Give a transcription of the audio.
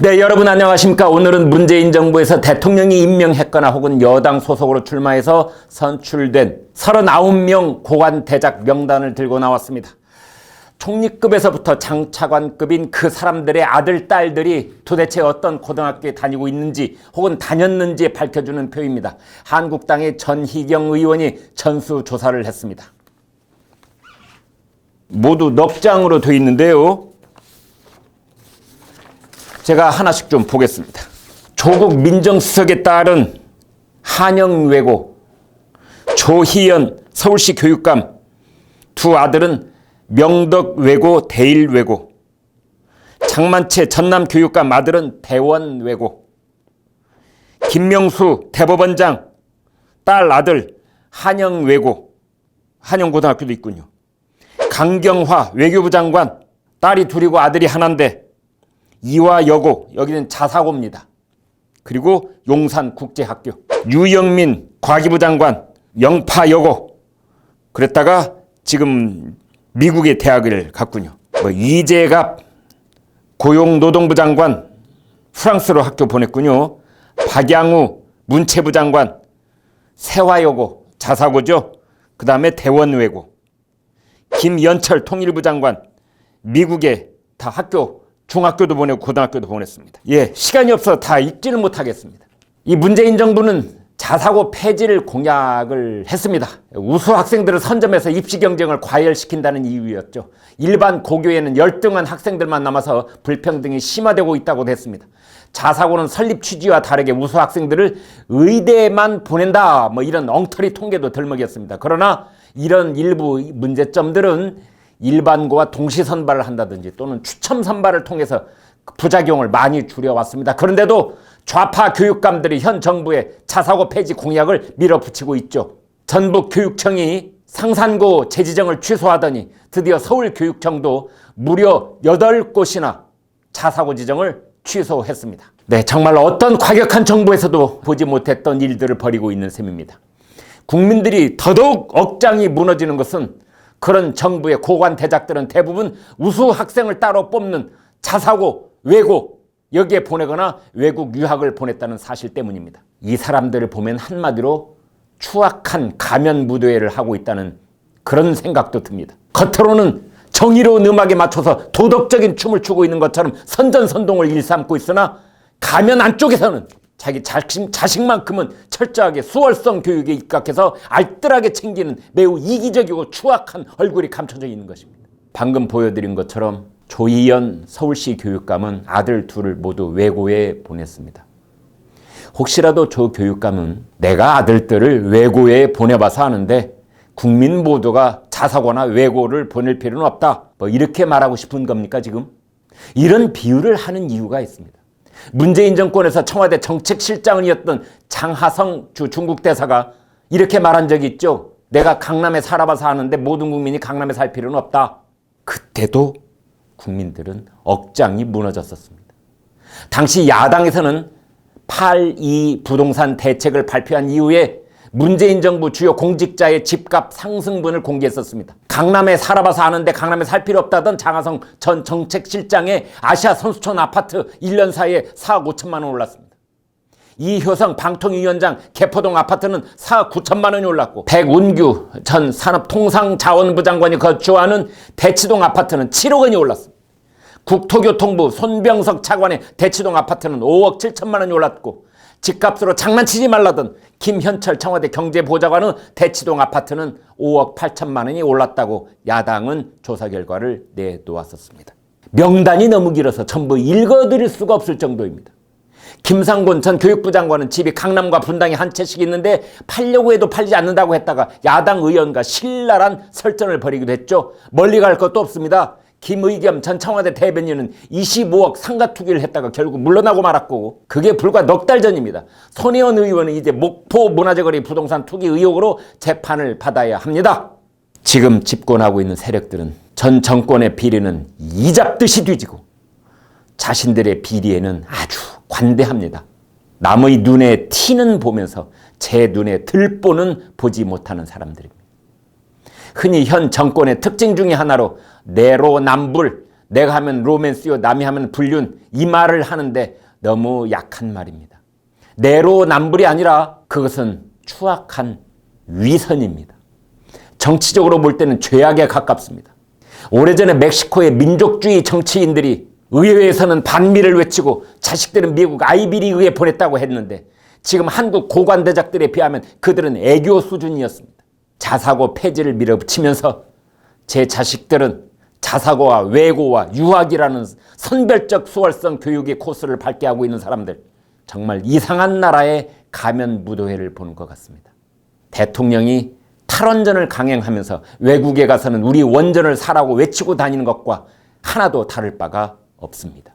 네, 여러분 안녕하십니까? 오늘은 문재인 정부에서 대통령이 임명했거나 혹은 여당 소속으로 출마해서 선출된 39명 고관 대작 명단을 들고 나왔습니다. 총리급에서부터 장차관급인 그 사람들의 아들, 딸들이 도대체 어떤 고등학교에 다니고 있는지 혹은 다녔는지 밝혀주는 표입니다. 한국당의 전희경 의원이 전수조사를 했습니다. 모두 넉 장으로 되어 있는데요. 제가 하나씩 좀 보겠습니다. 조국 민정수석에 따른 한영외고, 조희연 서울시 교육감, 두 아들은 명덕외고, 대일외고, 장만채 전남교육감 아들은 대원외고, 김명수 대법원장 딸 아들 한영외고, 한영고등학교도 있군요. 강경화 외교부 장관 딸이 둘이고 아들이 하나인데 이화여고, 여기는 자사고입니다. 그리고 용산국제학교, 유영민 과기부 장관 영파여고, 그랬다가 지금 미국의 대학을 갔군요. 이재갑 고용노동부 장관 프랑스로 학교 보냈군요. 박양우 문체부 장관 세화여고, 자사고죠. 그 다음에 대원외고, 김연철 통일부 장관 미국에 다 학교, 중학교도 보내고 고등학교도 보냈습니다. 시간이 없어서 다 읽지는 못하겠습니다. 이 문재인 정부는 자사고 폐지를 공약을 했습니다. 우수 학생들을 선점해서 입시 경쟁을 과열시킨다는 이유였죠. 일반 고교에는 열등한 학생들만 남아서 불평등이 심화되고 있다고 했습니다. 자사고는 설립 취지와 다르게 우수 학생들을 의대에만 보낸다, 이런 엉터리 통계도 덜먹였습니다. 그러나 이런 일부 문제점들은 일반고와 동시 선발을 한다든지 또는 추첨 선발을 통해서 부작용을 많이 줄여왔습니다. 그런데도 좌파 교육감들이 현 정부의 자사고 폐지 공약을 밀어붙이고 있죠. 전북교육청이 상산고 재지정을 취소하더니 드디어 서울교육청도 무려 8곳이나 자사고 지정을 취소했습니다. 네, 정말 어떤 과격한 정부에서도 보지 못했던 일들을 벌이고 있는 셈입니다. 국민들이 더더욱 억장이 무너지는 것은 그런 정부의 고관 대작들은 대부분 우수 학생을 따로 뽑는 자사고, 외고, 여기에 보내거나 외국 유학을 보냈다는 사실 때문입니다. 이 사람들을 보면 한마디로 추악한 가면 무도회를 하고 있다는 그런 생각도 듭니다. 겉으로는 정의로운 음악에 맞춰서 도덕적인 춤을 추고 있는 것처럼 선전선동을 일삼고 있으나 가면 안쪽에서는 자기 자식만큼은 철저하게 수월성 교육에 입각해서 알뜰하게 챙기는 매우 이기적이고 추악한 얼굴이 감춰져 있는 것입니다. 방금 보여드린 것처럼 조희연 서울시 교육감은 아들 둘을 모두 외고에 보냈습니다. 혹시라도 조 교육감은 내가 아들들을 외고에 보내봐서 아는데 국민 모두가 자사고나 외고를 보낼 필요는 없다, 이렇게 말하고 싶은 겁니까 지금? 이런 비유를 하는 이유가 있습니다. 문재인 정권에서 청와대 정책실장이었던 장하성 중국 대사가 이렇게 말한 적이 있죠. 내가 강남에 살아봐서 아는데 모든 국민이 강남에 살 필요는 없다. 그때도 국민들은 억장이 무너졌었습니다. 당시 야당에서는 8.2 부동산 대책을 발표한 이후에 문재인 정부 주요 공직자의 집값 상승분을 공개했었습니다. 강남에 살아봐서 아는데 강남에 살 필요 없다던 장하성 전 정책실장의 아시아 선수촌 아파트 1년 사이에 4억 5천만 원 올랐습니다. 이효성 방통위원장 개포동 아파트는 4억 9천만 원이 올랐고, 백운규 전 산업통상자원부 장관이 거주하는 대치동 아파트는 7억 원이 올랐습니다. 국토교통부 손병석 차관의 대치동 아파트는 5억 7천만 원이 올랐고, 집값으로 장난치지 말라던 김현철 청와대 경제보좌관은 대치동 아파트는 5억 8천만 원이 올랐다고 야당은 조사 결과를 내놓았었습니다. 명단이 너무 길어서 전부 읽어드릴 수가 없을 정도입니다. 김상곤 전 교육부 장관은 집이 강남과 분당에 한 채씩 있는데 팔려고 해도 팔리지 않는다고 했다가 야당 의원과 신랄한 설전을 벌이기도 했죠. 멀리 갈 것도 없습니다. 김의겸 전 청와대 대변인은 25억 상가 투기를 했다가 결국 물러나고 말았고, 그게 불과 넉 달 전입니다. 손혜원 의원은 이제 목포 문화재거리 부동산 투기 의혹으로 재판을 받아야 합니다. 지금 집권하고 있는 세력들은 전 정권의 비리는 이잡듯이 뒤지고 자신들의 비리에는 아주 관대합니다. 남의 눈에 티는 보면서 제 눈에 들보는 보지 못하는 사람들입니다. 흔히 현 정권의 특징 중에 하나로 내로남불, 내가 하면 로맨스요, 남이 하면 불륜, 이 말을 하는데 너무 약한 말입니다. 내로남불이 아니라 그것은 추악한 위선입니다. 정치적으로 볼 때는 죄악에 가깝습니다. 오래전에 멕시코의 민족주의 정치인들이 의회에서는 반미를 외치고 자식들은 미국 아이비리그에 보냈다고 했는데 지금 한국 고관대작들에 비하면 그들은 애교 수준이었습니다. 자사고 폐지를 밀어붙이면서 제 자식들은 자사고와 외고와 유학이라는 선별적 수월성 교육의 코스를 밟게 하고 있는 사람들, 정말 이상한 나라의 가면무도회를 보는 것 같습니다. 대통령이 탈원전을 강행하면서 외국에 가서는 우리 원전을 사라고 외치고 다니는 것과 하나도 다를 바가 없습니다.